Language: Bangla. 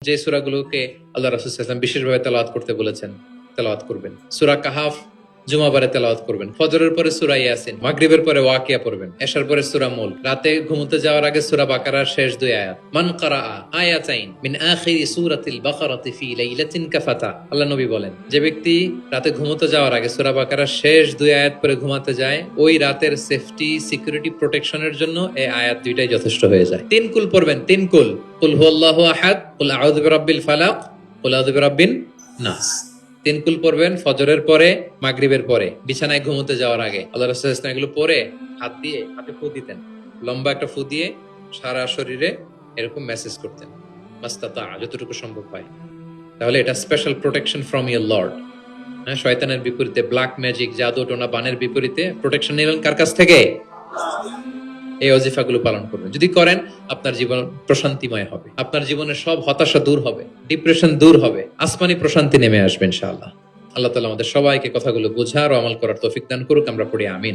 যে সূরাগুলোকে আল্লাহ রাসূল সাল্লাল্লাহু আলাইহি ওয়াসাল্লাম বিশেষভাবে তেলাওয়াত করতে বলেছেন তেলাওয়াত করবেন। সূরা কাহাফ জুমাবারে তেলাওয়াত করবেন। ফজরের পরে সূরা ইয়াসিন, মাগরিবের পরে ওয়াকিয়া পড়বেন, এশার পরে সূরা মুলক, রাতে ঘুমোতে যাওয়ার আগে সূরা বাকারার শেষ 2 আয়াত। মান কারাআ আয়াতাইন মিন আখিরি সূরাতিল বাকারাতি ফি লাইলাতিন কাফাতা, আল্লাহ নবী বলেন, যে ব্যক্তি রাতে ঘুমোতে যাওয়ার আগে সূরা বাকারার শেষ 2 আয়াত পরে ঘুমাতে যায়, ওই রাতের সেফটি সিকিউরিটি প্রোটেকশনের জন্য এই আয়াত দুইটাই যথেষ্ট হয়ে যায়। 3 কুল পড়বেন, 3 কুল, কুল হুয়াল্লাহু আহাদ, কুল আউযু বিরাব্বিল ফালাক, কুল আউযু বিরাব্বিন নাস। 3 কুল পড়বেন ফজরের পরে, মাগরিবের পরে, বিছানায় ঘুমোতে যাওয়ার আগে। আল্লাহ রাসূল সাল্লাল্লাহু আলাইহি ওয়াসাল্লাম এগুলো পরে হাতে ফু দিতেন, লম্বা একটা ফু দিয়ে সারা শরীরে এরকম মেসেজ করতেন, মাস্তাতা, যতটুকু সম্ভব হয়। তাহলে এটা special protection from your Lord. হ্যাঁ, শয়তানের বিপরীতে, ব্ল্যাক ম্যাজিক, জাদু টোনা বানের বিপরীতে প্রোটেকশন নিলেন কার কাছ থেকে? এই ওজিফাগুলো পালন করবেন। যদি করেন, আপনার জীবন প্রশান্তিময় হবে, আপনার জীবনের সব হতাশা দূর হবে, ডিপ্রেশন দূর হবে, আসমানি প্রশান্তি নেমে আসবে ইনশাআল্লাহ। আল্লাহ তাআলা আমাদের সবাইকে কথাগুলো বোঝার ও আমল করার তৌফিক দান করুক। আমরা পড়ি আমিন।